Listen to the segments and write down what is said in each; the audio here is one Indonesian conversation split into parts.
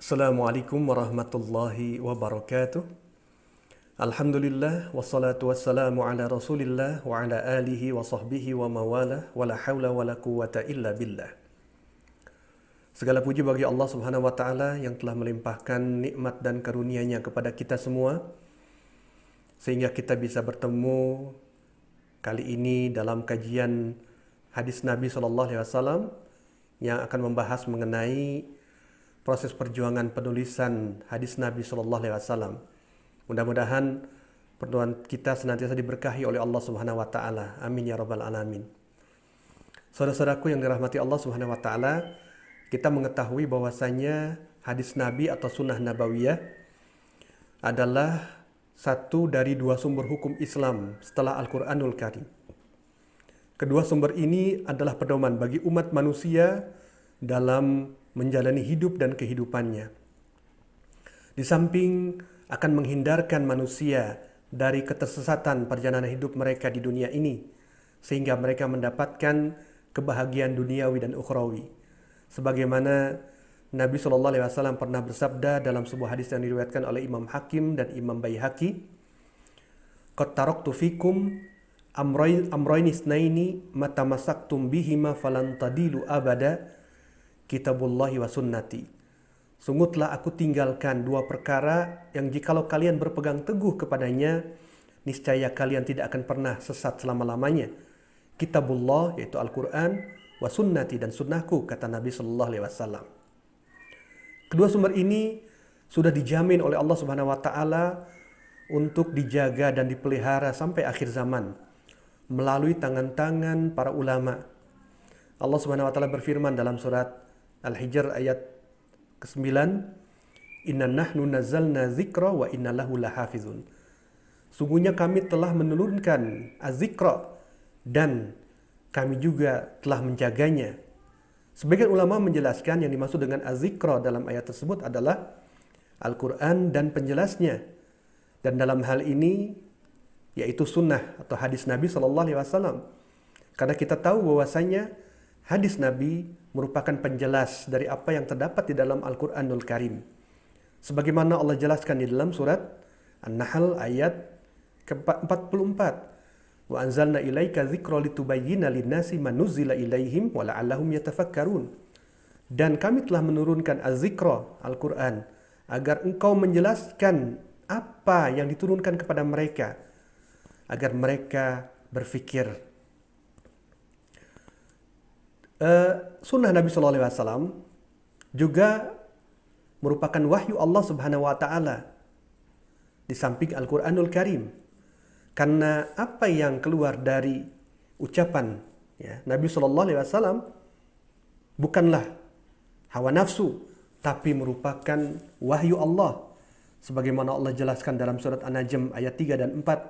Assalamualaikum warahmatullahi wabarakatuh. Alhamdulillah wassalatu wassalamu ala Rasulillah wa ala alihi wa sahbihi wa mawalah wa la haula wa la quwwata illa billah. Segala puji bagi Allah Subhanahu wa taala yang telah melimpahkan nikmat dan karunia-Nya kepada kita semua sehingga kita bisa bertemu kali ini dalam kajian hadis Nabi sallallahu alaihi wasallam yang akan membahas mengenai proses perjuangan penulisan hadis Nabi sallallahu alaihi wasallam. Mudah-mudahan pertemuan kita senantiasa diberkahi oleh Allah Subhanahu wa taala. Amin ya rabbal alamin. Saudara-saudaraku yang dirahmati Allah Subhanahu wa taala, kita mengetahui bahwasanya hadis Nabi atau sunnah nabawiyah adalah satu dari dua sumber hukum Islam setelah Al-Qur'anul Karim. Kedua sumber ini adalah pedoman bagi umat manusia dalam menjalani hidup dan kehidupannya. Di samping akan menghindarkan manusia dari ketersesatan perjalanan hidup mereka di dunia ini, sehingga mereka mendapatkan kebahagiaan duniawi dan ukhrawi. Sebagaimana Nabi SAW pernah bersabda dalam sebuah hadis yang diriwayatkan oleh Imam Hakim dan Imam Baihaqi, "Qad taraktu fikum amrayn isnaini matamasaktum bihima falan tadilu abada, Kitabullahi wa sunnati." Sungguh telah aku tinggalkan dua perkara yang jikalau kalian berpegang teguh kepadanya, niscaya kalian tidak akan pernah sesat selama-lamanya. Kitabullah, yaitu Al-Quran, wa sunnati, dan sunnahku, kata Nabi Sallallahu Alaihi Wasallam. Kedua sumber ini sudah dijamin oleh Allah Subhanahu Wa Taala untuk dijaga dan dipelihara sampai akhir zaman melalui tangan-tangan para ulama. Allah Subhanahu Wa Taala berfirman dalam surat Al-Hijr ayat ke-9, "Inna nahnu nazzalna dzikra wa inna lahu lahafizun." Sungguhnya kami telah menurunkan az-zikra dan kami juga telah menjaganya. Sebagian ulama menjelaskan yang dimaksud dengan az-zikra dalam ayat tersebut adalah Al-Quran dan penjelasnya. Dan dalam hal ini yaitu sunnah atau hadis Nabi SAW. Karena kita tahu bahwasanya hadis Nabi merupakan penjelas dari apa yang terdapat di dalam Al-Quranul Karim. Sebagaimana Allah jelaskan di dalam surat An-Nahl ayat ke-44. "Wa anzalna ilaika dzikra litubayyina lin-nasi ma nuzzila ilaihim wa la'allahum yatafakkarun." Dan kami telah menurunkan az-zikra, Al-Quran, agar engkau menjelaskan apa yang diturunkan kepada mereka, agar mereka berfikir. Sunnah Nabi SAW juga merupakan wahyu Allah Subhanahu Wa Taala di samping Al-Quranul Karim, karena apa yang keluar dari ucapan Nabi SAW bukanlah hawa nafsu, tapi merupakan wahyu Allah, sebagaimana Allah jelaskan dalam surat An-Najm ayat 3 dan 4,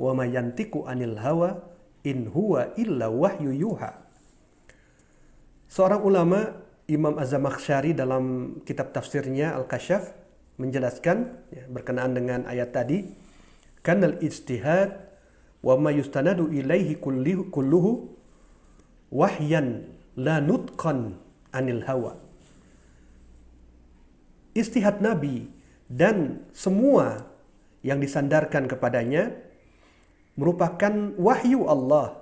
"Wa ma yantiqu anil hawa in huwa illa wahyu yuha." Seorang ulama, Imam Az-Zamakhsyari, dalam kitab tafsirnya Al-Kasyaf menjelaskan berkenaan dengan ayat tadi, "Kanal ijtihad wa ma yustanadu ilaihi kulluhu wahyan la nutqan anil hawa." Ijtihad Nabi dan semua yang disandarkan kepadanya merupakan wahyu Allah,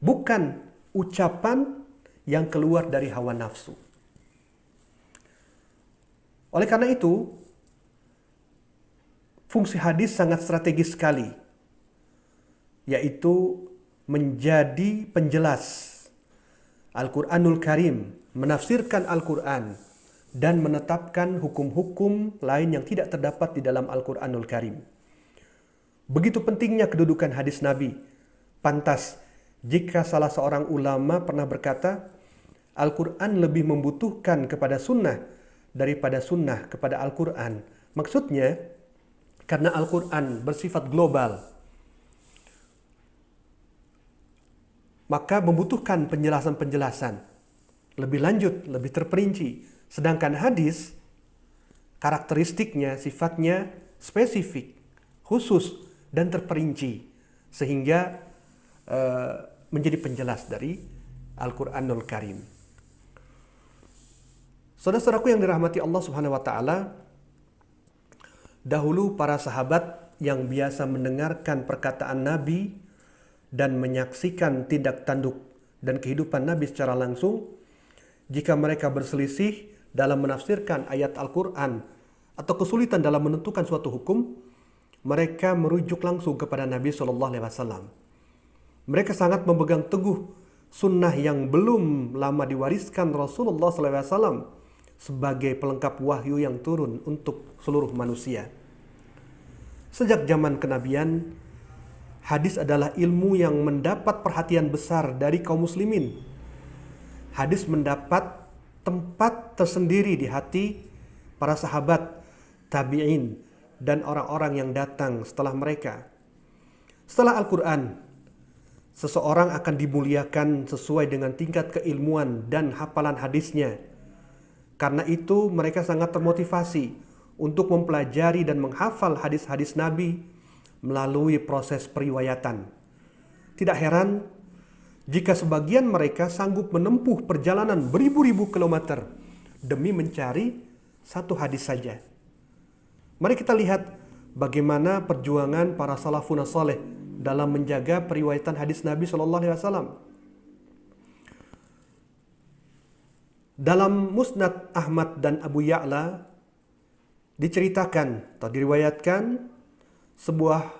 bukan ucapan yang keluar dari hawa nafsu. Oleh karena itu, fungsi hadis sangat strategis sekali, yaitu menjadi penjelas Al-Quranul Karim, menafsirkan Al-Quran, dan menetapkan hukum-hukum lain yang tidak terdapat di dalam Al-Quranul Karim. Begitu pentingnya kedudukan hadis Nabi. Pantas jika salah seorang ulama pernah berkata, Al-Quran lebih membutuhkan kepada sunnah daripada sunnah kepada Al-Quran. Maksudnya, karena Al-Quran bersifat global, maka membutuhkan penjelasan-penjelasan lebih lanjut, lebih terperinci. Sedangkan hadis, karakteristiknya, sifatnya spesifik, khusus, dan terperinci, sehingga menjadi penjelas dari Al-Quranul Karim. Saudara-saudaraku yang dirahmati Allah Subhanahu wa taala, dahulu para sahabat yang biasa mendengarkan perkataan Nabi dan menyaksikan tindak tanduk dan kehidupan Nabi secara langsung, jika mereka berselisih dalam menafsirkan ayat Al-Quran atau kesulitan dalam menentukan suatu hukum, mereka merujuk langsung kepada Nabi SAW. Mereka sangat memegang teguh sunnah yang belum lama diwariskan Rasulullah SAW sebagai pelengkap wahyu yang turun untuk seluruh manusia. Sejak zaman kenabian, hadis adalah ilmu yang mendapat perhatian besar dari kaum muslimin. Hadis mendapat tempat tersendiri di hati para sahabat, tabi'in, dan orang-orang yang datang setelah mereka. Setelah Al-Quran, seseorang akan dimuliakan sesuai dengan tingkat keilmuan dan hafalan hadisnya. Karena itu mereka sangat termotivasi untuk mempelajari dan menghafal hadis-hadis Nabi melalui proses periwayatan. Tidak heran jika sebagian mereka sanggup menempuh perjalanan beribu-ribu kilometer demi mencari satu hadis saja. Mari kita lihat bagaimana perjuangan para salafun saleh dalam menjaga periwayatan hadis Nabi SAW. Dalam Musnad Ahmad dan Abu Ya'la diceritakan atau diriwayatkan sebuah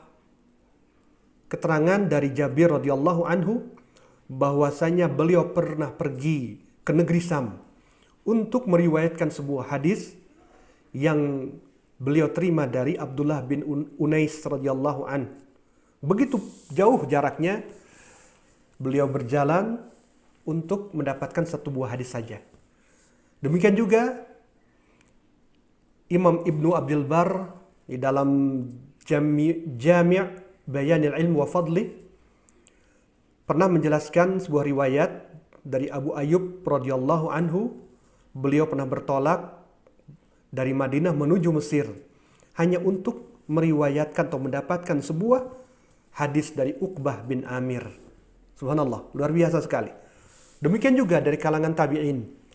keterangan dari Jabir radhiyallahu anhu bahwasanya beliau pernah pergi ke negeri Sam untuk meriwayatkan sebuah hadis yang beliau terima dari Abdullah bin Unais radhiyallahu anhu. Begitu jauh jaraknya beliau berjalan untuk mendapatkan satu buah hadis saja. Demikian juga Imam Ibnu Abdul Bar di dalam Jami' Bayanil Ilm wa Fadli pernah menjelaskan sebuah riwayat dari Abu Ayyub radhiyallahu anhu. Beliau pernah bertolak dari Madinah menuju Mesir hanya untuk meriwayatkan atau mendapatkan sebuah hadis dari Uqbah bin Amir. Subhanallah, luar biasa sekali. Demikian juga dari kalangan tabi'in.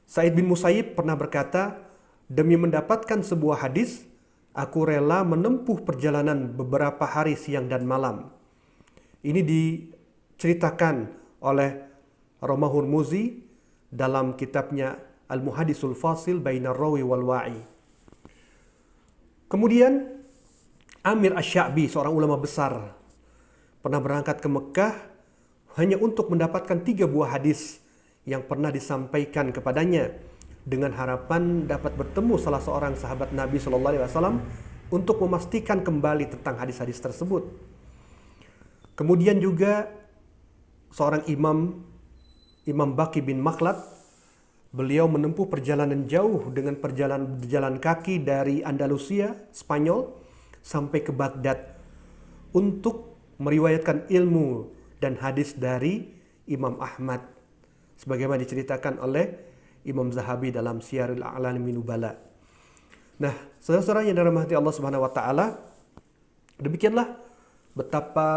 Sa'id bin Musayyib pernah berkata, demi mendapatkan sebuah hadis, aku rela menempuh perjalanan beberapa hari siang dan malam. Ini diceritakan oleh Roma Hurmuzi dalam kitabnya Al-Muhadisul Fasil Bainar Rawi wal Wa'i. Kemudian Amir Asy-Sya'bi, seorang ulama besar, pernah berangkat ke Mekah hanya untuk mendapatkan 3 buah hadis yang pernah disampaikan kepadanya dengan harapan dapat bertemu salah seorang sahabat Nabi SAW untuk memastikan kembali tentang hadis-hadis tersebut. Kemudian juga seorang Imam Baqi bin Makhlad, beliau menempuh perjalanan jauh dengan berjalan kaki dari Andalusia, Spanyol, sampai ke Baghdad untuk meriwayatkan ilmu dan hadis dari Imam Ahmad, sebagaimana diceritakan oleh Imam Zahabi dalam Syiarul A'lami Nubala. Nah, saudara-saudara yang dirahmati Allah Subhanahu wa taala, demikianlah betapa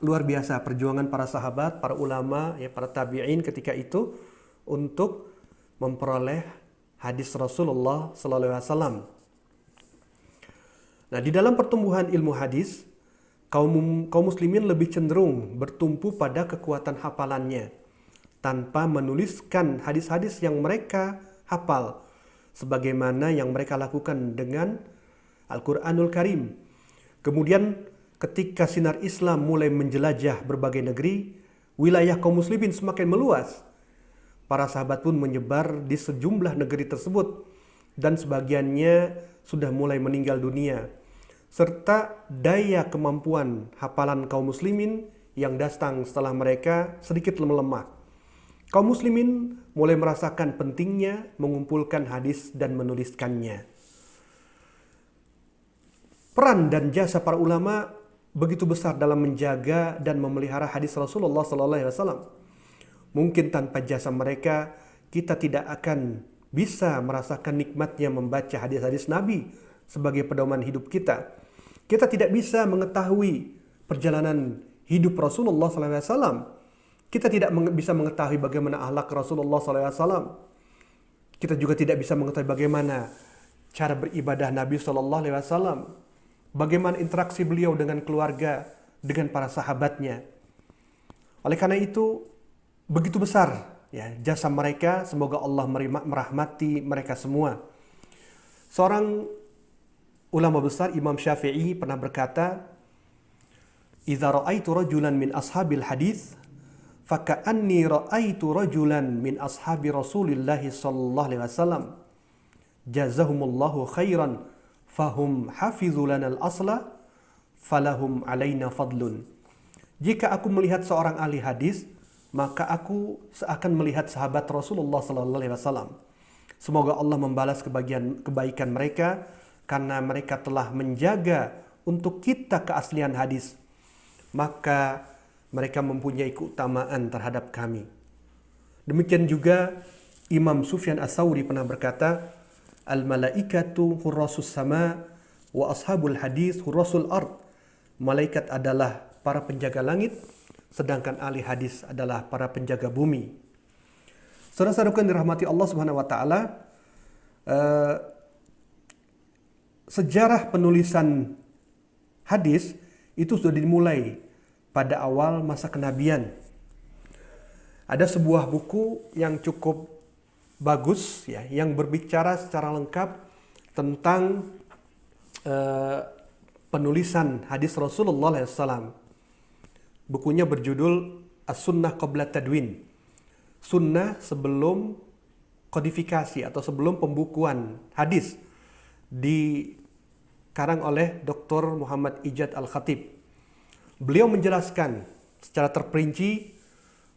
luar biasa perjuangan para sahabat, para ulama, para tabi'in ketika itu untuk memperoleh hadis Rasulullah sallallahu alaihi wasallam. Nah, di dalam pertumbuhan ilmu hadis, kaum muslimin lebih cenderung bertumpu pada kekuatan hafalannya tanpa menuliskan hadis-hadis yang mereka hafal sebagaimana yang mereka lakukan dengan Al-Qur'anul Karim. Kemudian ketika sinar Islam mulai menjelajah berbagai negeri, wilayah kaum muslimin semakin meluas. Para sahabat pun menyebar di sejumlah negeri tersebut dan sebagiannya sudah mulai meninggal dunia, serta daya kemampuan hafalan kaum muslimin yang datang setelah mereka sedikit melemah. Kaum muslimin mulai merasakan pentingnya mengumpulkan hadis dan menuliskannya. Peran dan jasa para ulama begitu besar dalam menjaga dan memelihara hadis Rasulullah SAW. Mungkin tanpa jasa mereka, kita tidak akan bisa merasakan nikmatnya membaca hadis-hadis Nabi sebagai pedoman hidup kita. Kita tidak bisa mengetahui perjalanan hidup Rasulullah SAW. Kita tidak bisa mengetahui bagaimana akhlak Rasulullah SAW. Kita juga tidak bisa mengetahui bagaimana cara beribadah Nabi Shallallahu Alaihi Wasallam, bagaimana interaksi beliau dengan keluarga, dengan para sahabatnya. Oleh karena itu, begitu besar ya jasa mereka. Semoga Allah merahmati mereka semua. Seorang ulama besar, Imam Syafi'i, pernah berkata, "Idza ra'aitu rajulan min ashabil hadis, faka'anni ra'aitu rajulan min ashabi Rasulillah sallallahu alaihi wasallam. Jazahumullahu khairan, fahum hafizu lana al-asla, falahum alaina fadlun." Jika aku melihat seorang ahli hadis, maka aku seakan melihat sahabat Rasulullah sallallahu alaihi wasallam. Semoga Allah membalas kebaikan mereka karena mereka telah menjaga untuk kita keaslian hadis. Maka mereka mempunyai keutamaan terhadap kami. Demikian juga Imam Sufyan Ats-Tsauri pernah berkata, "Al-malaikatu hurrasus sama wa ashabul hadis hurrasul ard." Malaikat adalah para penjaga langit, sedangkan ahli hadis adalah para penjaga bumi. Saudara-saudaraku yang dirahmati Allah Subhanahu wa taala, sejarah penulisan hadis itu sudah dimulai pada awal masa kenabian. Ada sebuah buku yang cukup bagus ya, yang berbicara secara lengkap tentang penulisan hadis Rasulullah SAW. Bukunya berjudul As-Sunnah Qabla Tadwin. Sunnah sebelum kodifikasi atau sebelum pembukuan hadis, dikarang oleh Dr. Muhammad Ijad Al-Khatib. Beliau menjelaskan secara terperinci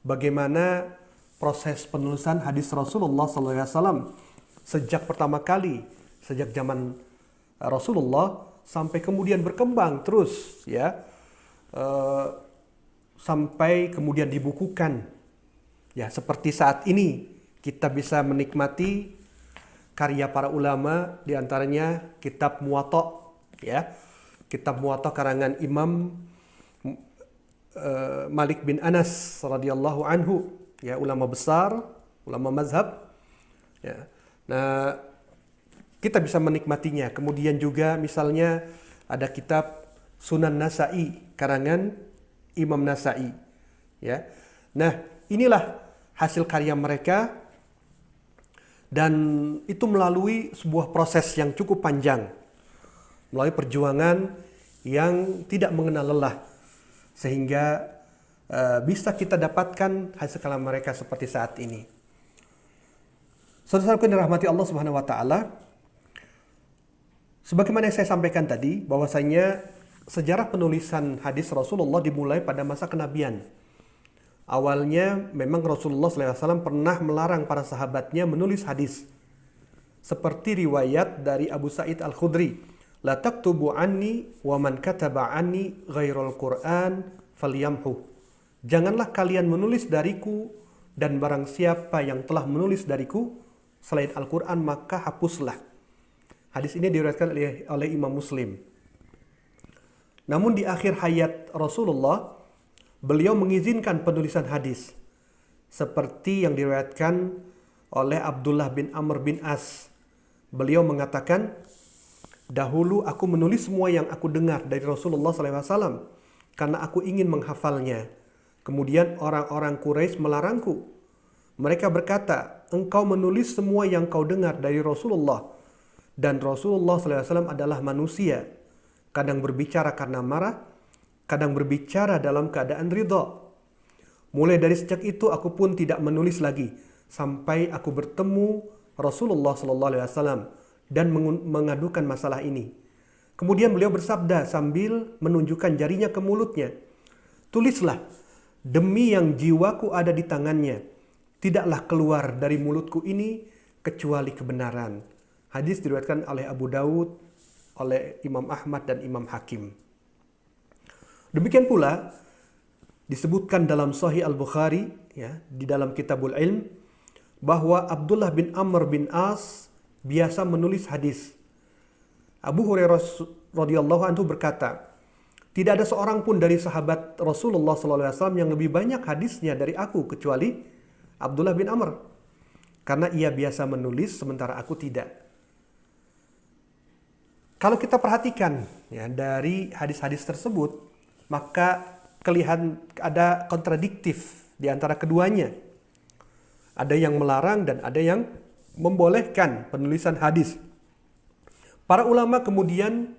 bagaimana proses penulisan hadis Rasulullah SAW sejak pertama kali, sejak zaman Rasulullah sampai kemudian berkembang terus ya, sampai kemudian dibukukan ya, seperti saat ini kita bisa menikmati karya para ulama, diantaranya kitab Muwatta ya, kitab Muwatta karangan Imam Malik bin Anas radhiyallahu anhu ya, ulama besar, ulama mazhab ya. Nah, kita bisa menikmatinya. Kemudian juga misalnya ada kitab Sunan Nasa'i karangan Imam Nasa'i ya. Nah, inilah hasil karya mereka, dan itu melalui sebuah proses yang cukup panjang, melalui perjuangan yang tidak mengenal lelah, sehingga bisa kita dapatkan hasil karya mereka seperti saat ini. Saudara-saudaraku yang dirahmati Allah Subhanahu wa taala, sebagaimana yang saya sampaikan tadi, bahwasanya sejarah penulisan hadis Rasulullah dimulai pada masa kenabian. Awalnya memang Rasulullah SAW pernah melarang para sahabatnya menulis hadis. Seperti riwayat dari Abu Sa'id Al-Khudri, "La taktubu anni wa man kataba anni ghairul Qur'an falyamhu." Janganlah kalian menulis dariku, dan barang siapa yang telah menulis dariku selain Al-Quran maka hapuslah. Hadis ini diriwayatkan oleh Imam Muslim. Namun di akhir hayat Rasulullah, beliau mengizinkan penulisan hadis, seperti yang diriwayatkan oleh Abdullah bin Amr bin As. Beliau mengatakan, "Dahulu aku menulis semua yang aku dengar dari Rasulullah SAW karena aku ingin menghafalnya. Kemudian orang-orang Quraisy melarangku. Mereka berkata, 'Engkau menulis semua yang kau dengar dari Rasulullah.' Dan Rasulullah SAW adalah manusia, kadang berbicara karena marah, kadang berbicara dalam keadaan ridha. Mulai dari sejak itu aku pun tidak menulis lagi sampai aku bertemu Rasulullah SAW dan mengadukan masalah ini. Kemudian beliau bersabda sambil menunjukkan jarinya ke mulutnya, 'Tulislah, demi yang jiwaku ada di tangannya, tidaklah keluar dari mulutku ini kecuali kebenaran.'" Hadis diriwayatkan oleh Abu Dawud, oleh Imam Ahmad dan Imam Hakim. Demikian pula disebutkan dalam Sahih Al-Bukhari ya, di dalam Kitabul Ilm, bahwa Abdullah bin Amr bin As biasa menulis hadis. Abu Hurairah radhiyallahu anhu berkata, "Tidak ada seorang pun dari sahabat Rasulullah SAW yang lebih banyak hadisnya dari aku kecuali Abdullah bin Amr. karena ia biasa menulis sementara aku tidak. Kalau kita perhatikan ya dari hadis-hadis tersebut, maka kelihatan ada kontradiktif di antara keduanya. Ada yang melarang dan ada yang membolehkan penulisan hadis. Para ulama kemudian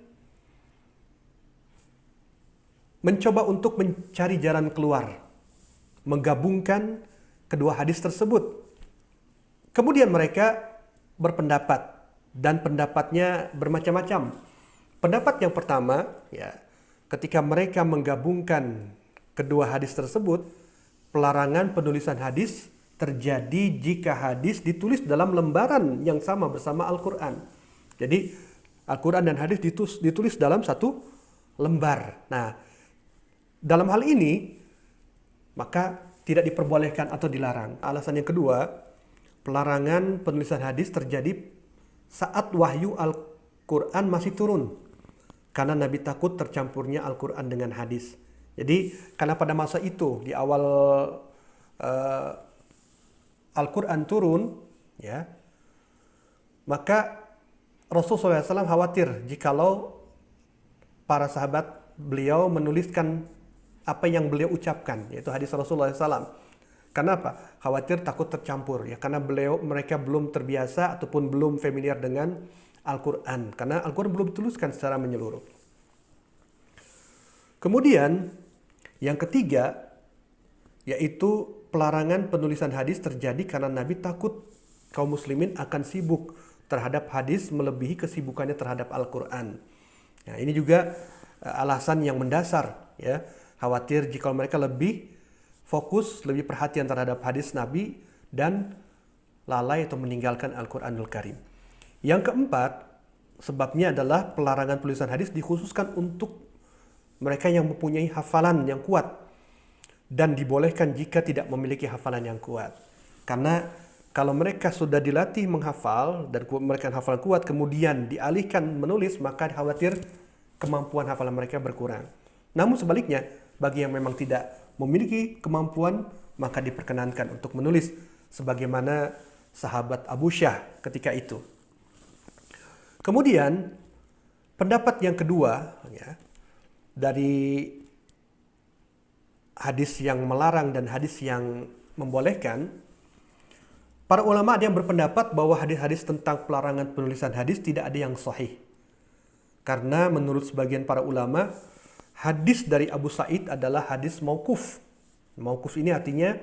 mencoba untuk mencari jalan keluar, menggabungkan kedua hadis tersebut. Kemudian mereka berpendapat dan pendapatnya bermacam-macam. Pendapat yang pertama, ya, ketika mereka menggabungkan kedua hadis tersebut, pelarangan penulisan hadis terjadi jika hadis ditulis dalam lembaran yang sama bersama Al-Quran. Jadi Al-Quran dan hadis ditulis dalam satu lembar. Nah, dalam hal ini maka tidak diperbolehkan atau dilarang. Alasan yang kedua, pelarangan penulisan hadis terjadi saat wahyu Al-Quran masih turun. Karena Nabi takut tercampurnya Al-Quran dengan hadis. Jadi karena pada masa itu di awal Al-Quran turun, ya, maka Rasulullah SAW khawatir jikalau para sahabat beliau menuliskan apa yang beliau ucapkan, yaitu hadis Rasulullah SAW. Karena apa? Khawatir takut tercampur, ya, karena mereka belum terbiasa ataupun belum familiar dengan Al-Quran, karena Al-Quran belum dituliskan secara menyeluruh. Kemudian yang ketiga, yaitu pelarangan penulisan hadis terjadi karena Nabi takut kaum muslimin akan sibuk terhadap hadis melebihi kesibukannya terhadap Al-Quran. Nah, ini juga alasan yang mendasar, ya, khawatir jika mereka lebih fokus, lebih perhatian terhadap hadis Nabi dan lalai atau meninggalkan Al-Quranul Karim. Yang keempat, sebabnya adalah pelarangan penulisan hadis dikhususkan untuk mereka yang mempunyai hafalan yang kuat dan dibolehkan jika tidak memiliki hafalan yang kuat. Karena kalau mereka sudah dilatih menghafal dan mereka hafalan kuat kemudian dialihkan menulis, maka khawatir kemampuan hafalan mereka berkurang. Namun sebaliknya, bagi yang memang tidak memiliki kemampuan, maka diperkenankan untuk menulis sebagaimana sahabat Abu Syah ketika itu. Kemudian pendapat yang kedua, ya, dari hadis yang melarang dan hadis yang membolehkan, para ulama ada yang berpendapat bahwa hadis-hadis tentang pelarangan penulisan hadis tidak ada yang sahih. Karena menurut sebagian para ulama, hadis dari Abu Sa'id adalah hadis mauquf. Mauquf ini artinya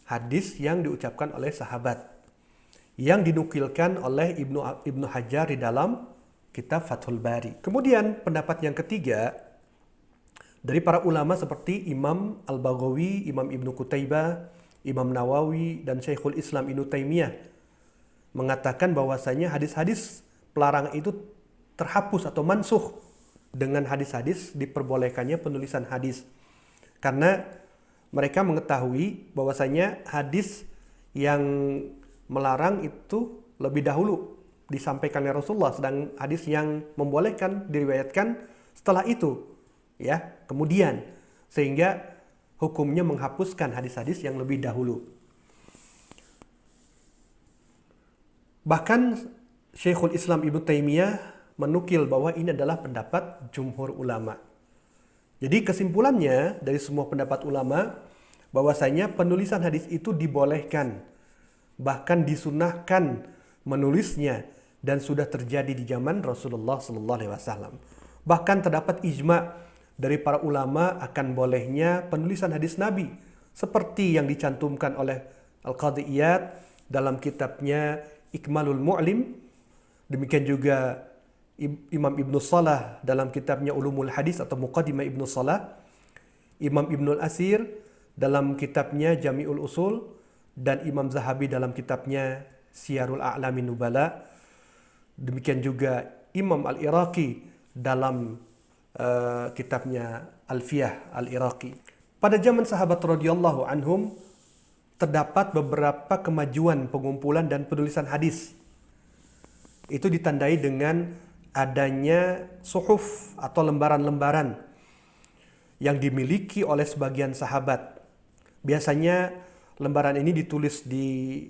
hadis yang diucapkan oleh sahabat, yang dinukilkan oleh Ibnu Hajar di dalam kitab Fathul Bari. Kemudian pendapat yang ketiga, dari para ulama seperti Imam Al-Baghawi, Imam Ibnu Qutaibah, Imam Nawawi, dan Syekhul Islam Ibnu Taimiyah mengatakan bahwasanya hadis-hadis pelarangan itu terhapus atau mansuh dengan hadis-hadis diperbolehkannya penulisan hadis. Karena mereka mengetahui bahwasanya hadis yang melarang itu lebih dahulu disampaikan oleh Rasulullah, sedang hadis yang membolehkan diriwayatkan setelah itu, ya, kemudian, sehingga hukumnya menghapuskan hadis-hadis yang lebih dahulu. Bahkan Syekhul Islam Ibnu Taimiyah menukil bahwa ini adalah pendapat jumhur ulama. Jadi kesimpulannya dari semua pendapat ulama, bahwasanya penulisan hadis itu dibolehkan, bahkan disunahkan menulisnya, dan sudah terjadi di zaman Rasulullah SAW. Bahkan terdapat ijma dari para ulama akan bolehnya penulisan hadis Nabi, seperti yang dicantumkan oleh Al-Qadhi Iyad dalam kitabnya Ikmalul Mu'lim. Demikian juga Imam Ibnu Salah dalam kitabnya Ulumul Hadis atau Muqaddimah Ibnu Salah, Imam Ibnul Asir dalam kitabnya Jami'ul Usul, dan Imam Zahabi dalam kitabnya Siyarul A'lamin Nubala. Demikian juga Imam Al-Iraqi dalam kitabnya Alfiyah Al-Iraqi. Pada zaman sahabat radhiyallahu anhum terdapat beberapa kemajuan pengumpulan dan penulisan hadis. Itu ditandai dengan adanya suhuf atau lembaran-lembaran yang dimiliki oleh sebagian sahabat. Biasanya lembaran ini ditulis di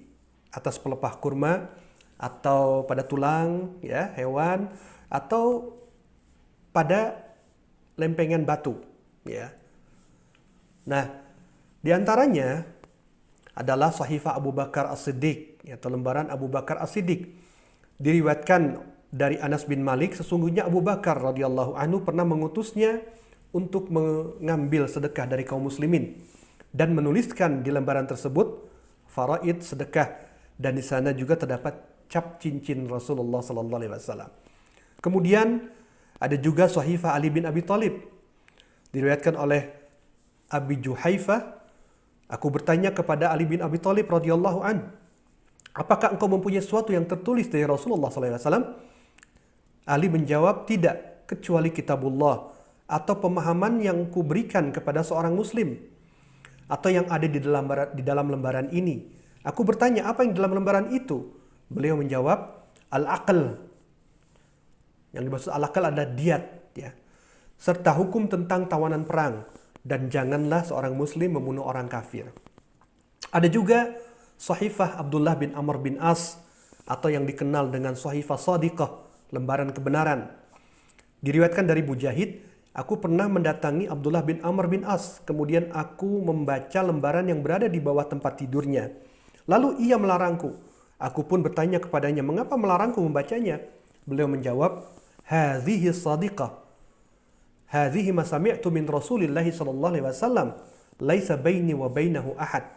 atas pelepah kurma atau pada tulang ya hewan atau pada lempengan batu ya. Nah, di antaranya adalah Sahifah Abu Bakar As-Siddiq atau lembaran Abu Bakar As-Siddiq. Diriwayatkan dari Anas bin Malik, sesungguhnya Abu Bakar radhiyallahu anhu pernah mengutusnya untuk mengambil sedekah dari kaum muslimin dan menuliskan di lembaran tersebut faraid sedekah, dan di sana juga terdapat cap cincin Rasulullah sallallahu alaihi wasallam. Kemudian ada juga Sahifah Ali bin Abi Thalib. Diriwayatkan oleh Abi Juhaifah, aku bertanya kepada Ali bin Abi Thalib radhiyallahu an, apakah engkau mempunyai sesuatu yang tertulis dari Rasulullah sallallahu alaihi wasallam? Ali menjawab, tidak, kecuali kitabullah atau pemahaman yang kuberikan kepada seorang muslim atau yang ada di dalam lembaran ini. Aku bertanya, apa yang di dalam lembaran itu? Beliau menjawab, al-aql. Yang dimaksud al-aql adalah diat ya. Serta hukum tentang tawanan perang, dan janganlah seorang muslim membunuh orang kafir. Ada juga Sahifah Abdullah bin Amr bin As atau yang dikenal dengan Sahifah Shadiqah, lembaran kebenaran. Diriwayatkan dari Mujahid, aku pernah mendatangi Abdullah bin Amr bin As, kemudian aku membaca lembaran yang berada di bawah tempat tidurnya. Lalu ia melarangku. Aku pun bertanya kepadanya, mengapa melarangku membacanya? Beliau menjawab, hadhihi shadiqah, hadhihi ma sami'tu min Rasulillahi sallallahu alaihi wasallam, laisa baini wa bainahu ahad.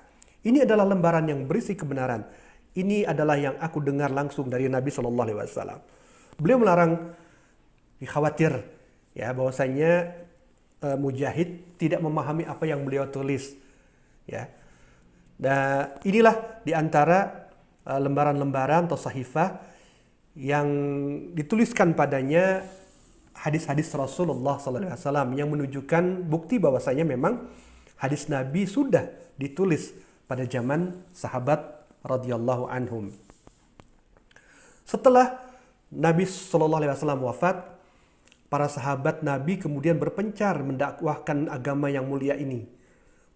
Ini adalah lembaran yang berisi kebenaran. Ini adalah yang aku dengar langsung dari Nabi sallallahu alaihi wasallam. Beliau melarang, dikhawatir ya bahwasanya Mujahid tidak memahami apa yang beliau tulis ya. Dan inilah diantara lembaran-lembaran atau sahifah yang dituliskan padanya hadis-hadis Rasulullah SAW yang menunjukkan bukti bahwasanya memang hadis Nabi sudah ditulis pada zaman sahabat radhiyallahu anhum. Setelah Nabi SAW wafat, para sahabat Nabi kemudian berpencar mendakwahkan agama yang mulia ini.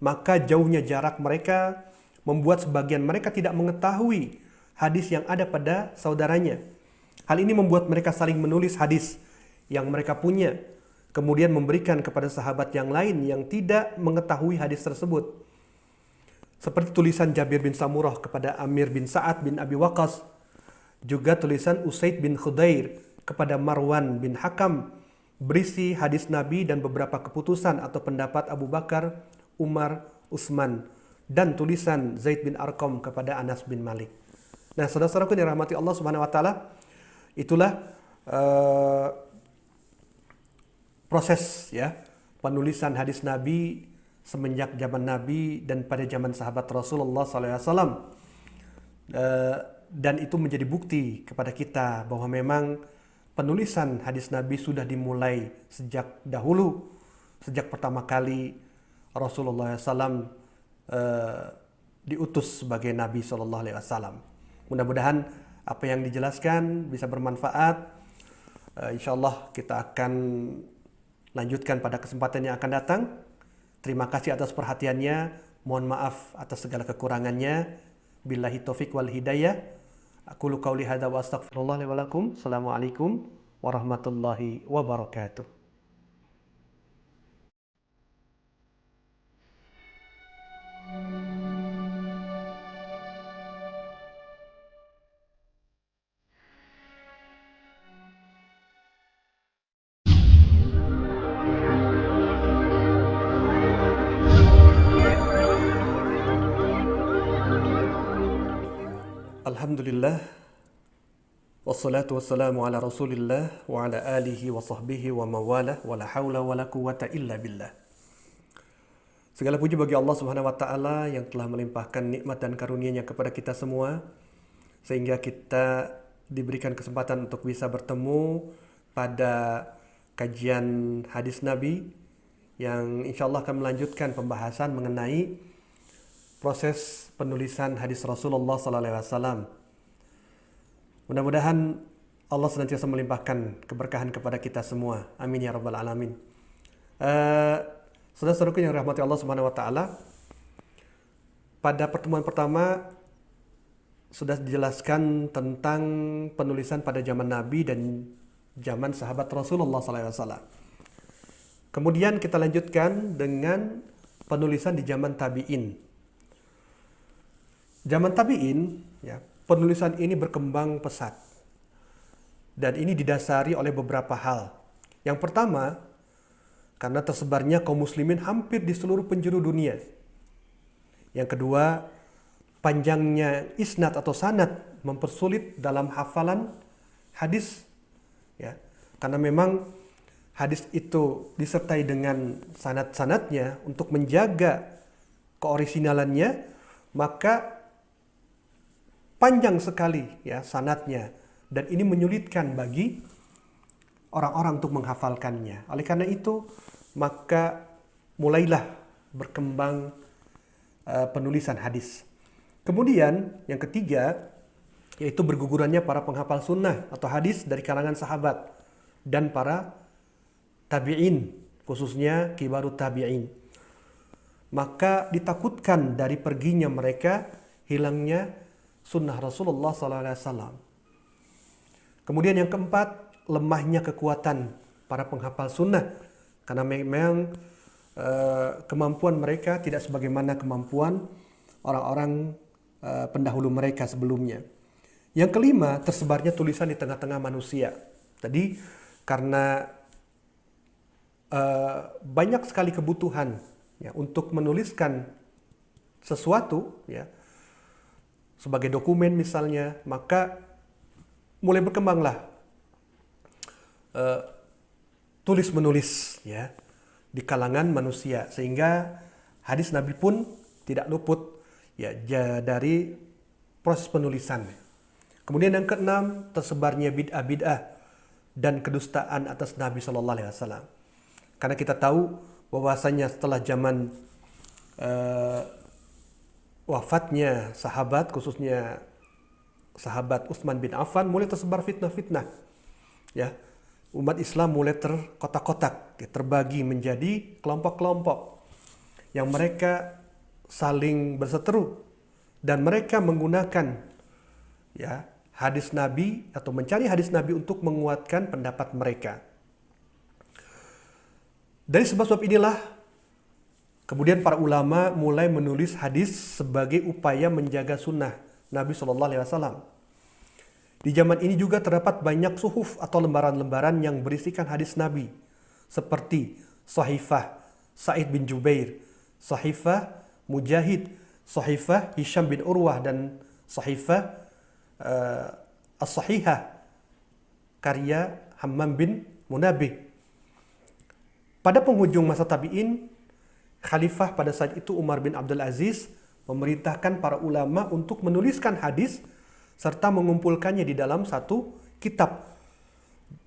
Maka jauhnya jarak mereka membuat sebagian mereka tidak mengetahui hadis yang ada pada saudaranya. Hal ini membuat mereka saling menulis hadis yang mereka punya, kemudian memberikan kepada sahabat yang lain yang tidak mengetahui hadis tersebut. Seperti tulisan Jabir bin Samurah kepada Amir bin Sa'ad bin Abi Waqqas, juga tulisan Usaid bin Khudair kepada Marwan bin Hakam, berisi hadis Nabi dan beberapa keputusan atau pendapat Abu Bakar, Umar, Utsman, dan tulisan Zaid bin Arqam kepada Anas bin Malik. Nah, saudara-saudaraku yang dirahmati Allah Subhanahu wa taala, itulah proses ya penulisan hadis Nabi semenjak zaman Nabi dan pada zaman sahabat Rasulullah SAW. Dan itu menjadi bukti kepada kita bahwa memang penulisan hadis Nabi sudah dimulai sejak dahulu, sejak pertama kali Rasulullah SAW diutus sebagai Nabi SAW. Mudah-mudahan apa yang dijelaskan bisa bermanfaat. Insyaallah kita akan lanjutkan pada kesempatan yang akan datang. Terima kasih atas perhatiannya. Mohon maaf atas segala kekurangannya. Billahi taufik wal hidayah. Aqulu qauli hadza wa astaghfirullah li wa lakum. Assalamualaikum warahmatullahi wabarakatuh. Alhamdulillah, wassalatu wassalamu ala rasulillah wa ala alihi wa sahbihi wa mawalah wa la hawla wa la quwata illa billah. Segala puji bagi Allah Subhanahu wa taala yang telah melimpahkan nikmat dan karunia-Nya kepada kita semua sehingga kita diberikan kesempatan untuk bisa bertemu pada kajian hadis Nabi yang insyaallah akan melanjutkan pembahasan mengenai proses penulisan hadis Rasulullah SAW. Mudah-mudahan Allah senantiasa melimpahkan keberkahan kepada kita semua. Amin ya rabbal alamin. Saudara-saudaraku yang rahmati Allah Subhanahu wa taala, pada pertemuan pertama sudah dijelaskan tentang penulisan pada zaman Nabi dan zaman sahabat Rasulullah SAW. Kemudian kita lanjutkan dengan penulisan di zaman tabi'in. Zaman tabi'in, ya, penulisan ini berkembang pesat. Dan ini didasari oleh beberapa hal. Yang pertama, karena tersebarnya kaum muslimin hampir di seluruh penjuru dunia. Yang kedua, panjangnya isnad atau sanad mempersulit dalam hafalan hadis, ya, karena memang hadis itu disertai dengan sanad-sanadnya untuk menjaga keorisinalannya, maka panjang sekali, ya, sanadnya, dan ini menyulitkan bagi orang-orang untuk menghafalkannya. Oleh karena itu, maka mulailah berkembang penulisan hadis. Kemudian yang ketiga, yaitu bergugurannya para penghafal sunnah atau hadis dari kalangan sahabat dan para tabi'in, khususnya kibarut tabi'in. Maka ditakutkan dari perginya mereka, hilangnya sunnah Rasulullah SAW. Kemudian yang keempat, lemahnya kekuatan para penghafal sunnah, karena memang kemampuan mereka tidak sebagaimana kemampuan orang-orang pendahulu mereka sebelumnya. Yang kelima, tersebarnya tulisan di tengah-tengah manusia. Tadi karena banyak sekali kebutuhan, ya, untuk menuliskan sesuatu, ya, sebagai dokumen misalnya, maka mulai berkembanglah tulis menulis, ya, di kalangan manusia, sehingga hadis Nabi pun tidak luput, ya, dari proses penulisan. Kemudian yang keenam, tersebarnya bid'ah-bid'ah dan kedustaan atas Nabi SAW. Karena kita tahu bahwasanya setelah zaman wafatnya sahabat, khususnya sahabat Utsman bin Affan, mulai tersebar fitnah-fitnah, ya. Umat Islam mulai terkotak-kotak, ya, terbagi menjadi kelompok-kelompok yang mereka saling berseteru dan mereka menggunakan, ya, hadis Nabi atau mencari hadis Nabi untuk menguatkan pendapat mereka. Dari sebab-sebab inilah kemudian para ulama mulai menulis hadis sebagai upaya menjaga sunnah Nabi SAW. Di zaman ini juga terdapat banyak suhuf atau lembaran-lembaran yang berisikan hadis Nabi, seperti Sahifah Sa'id bin Jubair, Sahifah Mujahid, Sahifah Hisham bin Urwah, dan Sahifah As-Sahihah karya Hammam bin Munabih. Pada penghujung masa tabi'in, khalifah pada saat itu Umar bin Abdul Aziz memerintahkan para ulama untuk menuliskan hadis serta mengumpulkannya di dalam satu kitab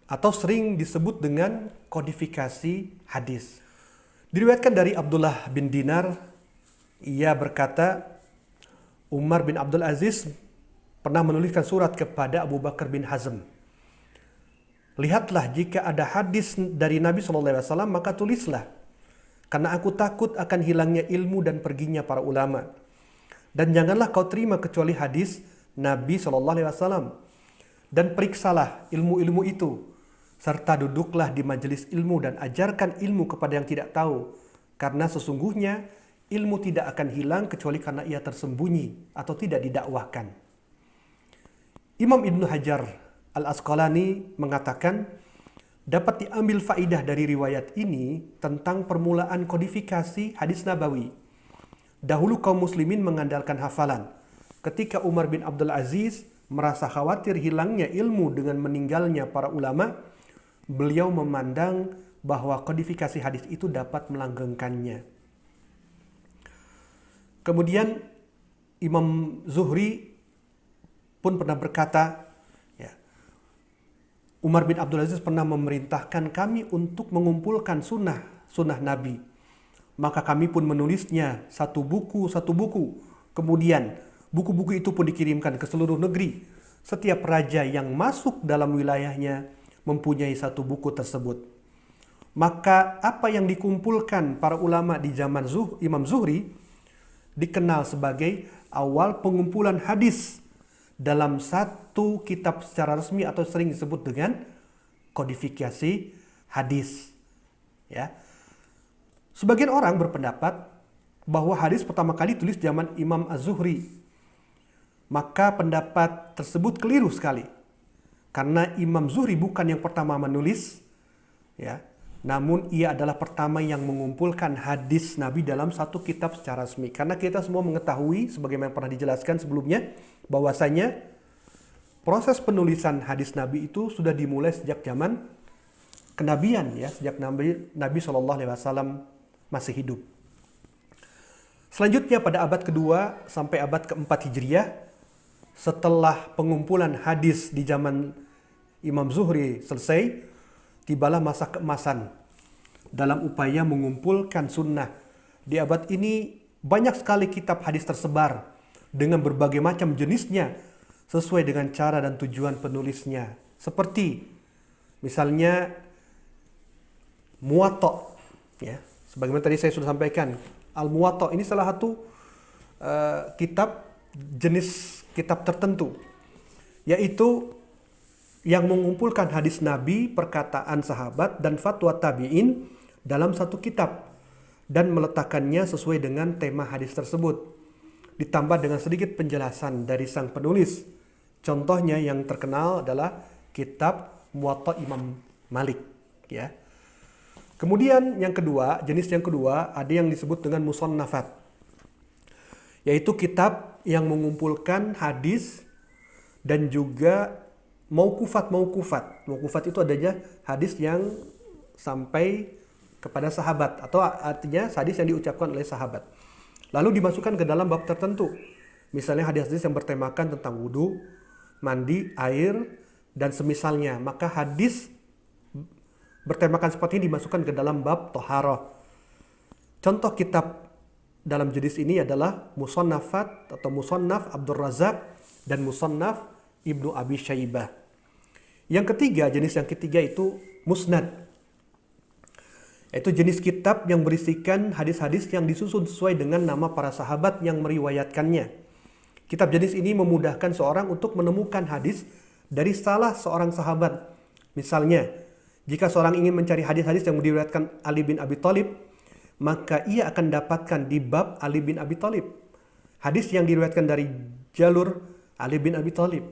atau sering disebut dengan kodifikasi hadis. Diriwayatkan dari Abdullah bin Dinar, ia berkata, Umar bin Abdul Aziz pernah menuliskan surat kepada Abu Bakar bin Hazm. Lihatlah, jika ada hadis dari Nabi SAW, maka tulislah, karena aku takut akan hilangnya ilmu dan perginya para ulama. Dan janganlah kau terima kecuali hadis Nabi SAW. Dan periksalah ilmu-ilmu itu, serta duduklah di majelis ilmu dan ajarkan ilmu kepada yang tidak tahu, karena sesungguhnya ilmu tidak akan hilang kecuali karena ia tersembunyi atau tidak didakwahkan. Imam Ibnu Hajar Al-Asqalani mengatakan, dapat diambil faidah dari riwayat ini tentang permulaan kodifikasi hadis Nabawi. Dahulu kaum muslimin mengandalkan hafalan. Ketika Umar bin Abdul Aziz merasa khawatir hilangnya ilmu dengan meninggalnya para ulama, beliau memandang bahwa kodifikasi hadis itu dapat melanggengkannya. Kemudian Imam Zuhri pun pernah berkata, ya, Umar bin Abdul Aziz pernah memerintahkan kami untuk mengumpulkan sunnah Nabi. Maka kami pun menulisnya satu buku. Kemudian buku-buku itu pun dikirimkan ke seluruh negeri. Setiap raja yang masuk dalam wilayahnya mempunyai satu buku tersebut. Maka apa yang dikumpulkan para ulama di zaman Imam Zuhri dikenal sebagai awal pengumpulan hadis dalam satu kitab secara resmi atau sering disebut dengan kodifikasi hadis. Ya. Sebagian orang berpendapat bahwa hadis pertama kali tulis zaman Imam Az-Zuhri. Maka pendapat tersebut keliru sekali. Karena Imam Zuhri bukan yang pertama menulis, ya, namun ia adalah pertama yang mengumpulkan hadis Nabi dalam satu kitab secara resmi. Karena kita semua mengetahui, sebagaimana pernah dijelaskan sebelumnya, bahwasanya proses penulisan hadis Nabi itu sudah dimulai sejak zaman kenabian, ya, sejak Nabi SAW masih hidup. Selanjutnya pada abad kedua sampai abad keempat Hijriah, setelah pengumpulan hadis di zaman Imam Zuhri selesai, tibalah masa keemasan dalam upaya mengumpulkan sunnah. Di abad ini banyak sekali kitab hadis tersebar dengan berbagai macam jenisnya sesuai dengan cara dan tujuan penulisnya. Seperti misalnya Muwatta, ya. Sebagaimana tadi saya sudah sampaikan, Al-Muwatta ini salah satu kitab jenis kitab tertentu, yaitu yang mengumpulkan hadis Nabi, perkataan sahabat, dan fatwa tabi'in dalam satu kitab dan meletakkannya sesuai dengan tema hadis tersebut, ditambah dengan sedikit penjelasan dari sang penulis. Contohnya yang terkenal adalah kitab Muwatta Imam Malik, ya. Kemudian yang kedua, jenis yang kedua, ada yang disebut dengan musannafat, yaitu kitab yang mengumpulkan hadis dan juga mauqufat. Mauqufat itu adanya hadis yang sampai kepada sahabat, atau artinya hadis yang diucapkan oleh sahabat, lalu dimasukkan ke dalam bab tertentu. Misalnya hadis-hadis yang bertemakan tentang wudu, mandi, air, dan semisalnya. Maka hadis bertemakan seperti ini dimasukkan ke dalam bab toharoh. Contoh kitab dalam jenis ini adalah Musannafat atau Musannaf Abdul Razak dan Musannaf Ibnu Abi Syaibah. Yang ketiga, jenis yang ketiga itu Musnad. Itu jenis kitab yang berisikan hadis-hadis yang disusun sesuai dengan nama para sahabat yang meriwayatkannya. Kitab jenis ini memudahkan seorang untuk menemukan hadis dari salah seorang sahabat. Misalnya, jika seorang ingin mencari hadis-hadis yang diriwayatkan Ali bin Abi Thalib, maka ia akan dapatkan di bab Ali bin Abi Thalib hadis yang diriwayatkan dari jalur Ali bin Abi Thalib.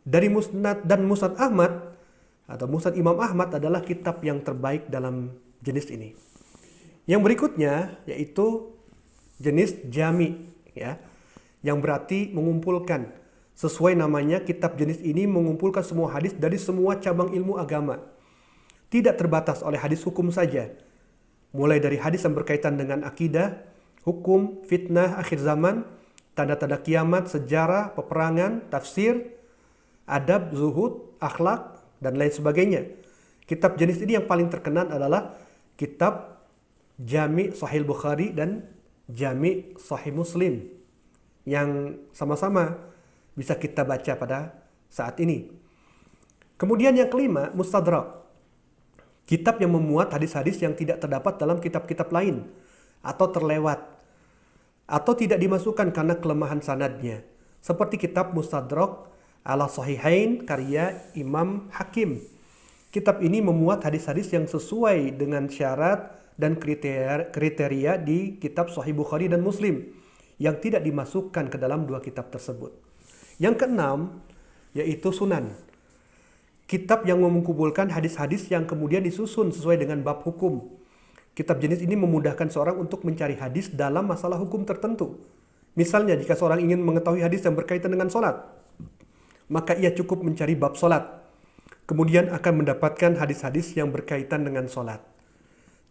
Dari Musnad dan Musnad Ahmad atau Musnad Imam Ahmad adalah kitab yang terbaik dalam jenis ini. Yang berikutnya yaitu jenis jami, ya, yang berarti mengumpulkan. Sesuai namanya, kitab jenis ini mengumpulkan semua hadis dari semua cabang ilmu agama. Tidak terbatas oleh hadis hukum saja, mulai dari hadis yang berkaitan dengan akidah, hukum, fitnah, akhir zaman, tanda-tanda kiamat, sejarah, peperangan, tafsir, adab, zuhud, akhlak, dan lain sebagainya. Kitab jenis ini yang paling terkenal adalah kitab Jami Sahih Bukhari dan Jami Sahih Muslim, yang sama-sama bisa kita baca pada saat ini. Kemudian yang kelima, Mustadrak. Kitab yang memuat hadis-hadis yang tidak terdapat dalam kitab-kitab lain, atau terlewat, atau tidak dimasukkan karena kelemahan sanadnya. Seperti kitab Mustadrak ala Sahihain karya Imam Hakim. Kitab ini memuat hadis-hadis yang sesuai dengan syarat dan kriteria di kitab Sahih Bukhari dan Muslim, yang tidak dimasukkan ke dalam dua kitab tersebut. Yang keenam, yaitu Sunan. Kitab yang mengumpulkan hadis-hadis yang kemudian disusun sesuai dengan bab hukum. Kitab jenis ini memudahkan seorang untuk mencari hadis dalam masalah hukum tertentu. Misalnya, jika seorang ingin mengetahui hadis yang berkaitan dengan sholat, maka ia cukup mencari bab sholat. Kemudian akan mendapatkan hadis-hadis yang berkaitan dengan sholat.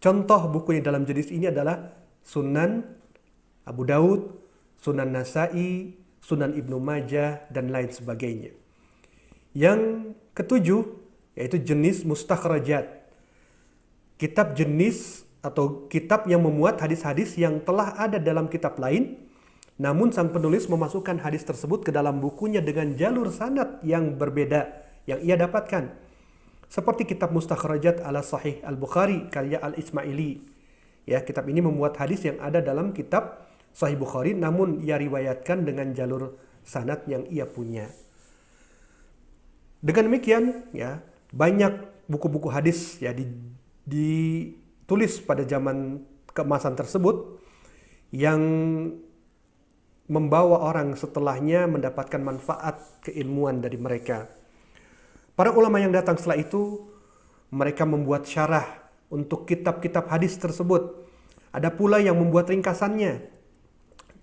Contoh buku yang dalam jenis ini adalah Sunan Abu Daud, Sunan Nasai, Sunan Ibnu Majah, dan lain sebagainya. Yang ketujuh, yaitu jenis mustakhrajat. Kitab jenis atau kitab yang memuat hadis-hadis yang telah ada dalam kitab lain, namun sang penulis memasukkan hadis tersebut ke dalam bukunya dengan jalur sanad yang berbeda yang ia dapatkan. Seperti kitab Mustakhrajat ala Sahih Al-Bukhari karya Al-Ismaili. Ya, kitab ini memuat hadis yang ada dalam kitab Sahih Bukhari, namun ia riwayatkan dengan jalur sanad yang ia punya. Dengan demikian ya, banyak buku-buku hadis ya ditulis pada zaman keemasan tersebut yang membawa orang setelahnya mendapatkan manfaat keilmuan dari mereka. Para ulama yang datang setelah itu, mereka membuat syarah untuk kitab-kitab hadis tersebut. Ada pula yang membuat ringkasannya.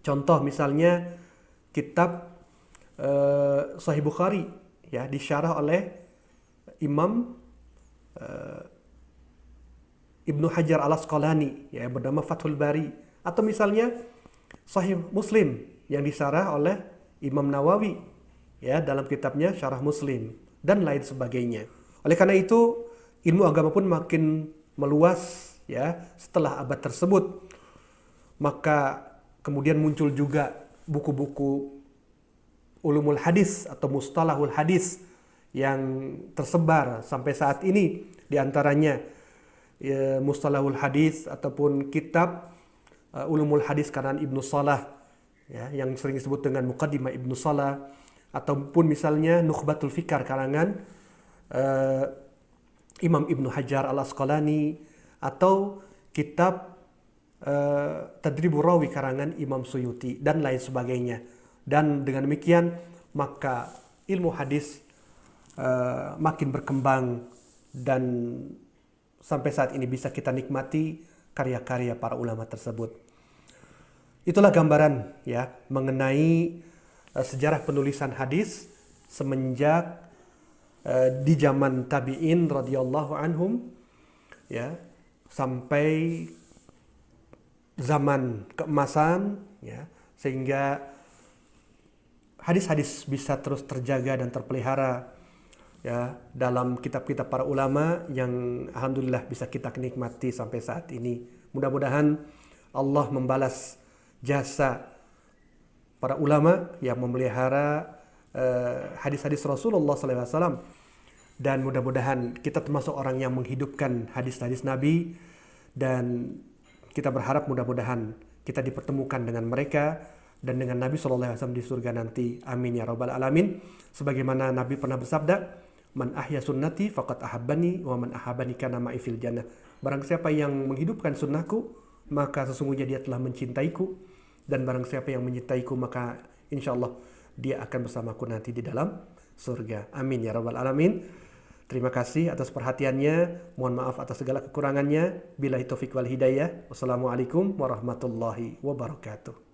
Contoh misalnya kitab Sahih Bukhari ya, disyarah oleh Imam Ibnu Hajar Al-Asqalani ya, bernama Fathul Bari. Atau misalnya Sahih Muslim yang disyarah oleh Imam Nawawi ya, dalam kitabnya Syarah Muslim, dan lain sebagainya. Oleh karena itu, ilmu agama pun makin meluas ya setelah abad tersebut. Maka kemudian muncul juga buku-buku ulumul hadis atau mustalahul hadis yang tersebar sampai saat ini. Di antaranya ya, mustalahul hadis ataupun kitab ulumul hadis karangan Ibnu Salah ya, yang sering disebut dengan Muqaddimah Ibnu Salah, ataupun misalnya Nukhbatul Fikar karangan Imam Ibnu Hajar Al-Asqalani, atau kitab Tadribur Rawi karangan Imam Suyuti, dan lain sebagainya. Dan dengan demikian maka ilmu hadis makin berkembang, dan sampai saat ini bisa kita nikmati karya-karya para ulama tersebut. Itulah gambaran ya mengenai sejarah penulisan hadis semenjak di zaman tabi'in radhiyallahu anhum ya sampai zaman keemasan ya, sehingga hadis-hadis bisa terus terjaga dan terpelihara ya dalam kitab-kitab para ulama yang alhamdulillah bisa kita nikmati sampai saat ini. Mudah-mudahan Allah membalas jasa para ulama yang memelihara hadis-hadis Rasulullah SAW, dan mudah-mudahan kita termasuk orang yang menghidupkan hadis-hadis Nabi, dan kita berharap mudah-mudahan kita dipertemukan dengan mereka dan dengan Nabi SAW di surga nanti. Amin ya rabbal alamin. Sebagaimana Nabi pernah bersabda, man ahya sunnati faqad ahabbani wa man ahabbani kana ma'i fil jannah. Barang siapa yang menghidupkan sunnahku, maka sesungguhnya dia telah mencintaiku, dan barang siapa yang mencintaiku maka insyaallah dia akan bersamaku nanti di dalam surga. Amin ya rabbal alamin. Terima kasih atas perhatiannya. Mohon maaf atas segala kekurangannya. Billahi taufik wal hidayah. Wassalamualaikum warahmatullahi wabarakatuh.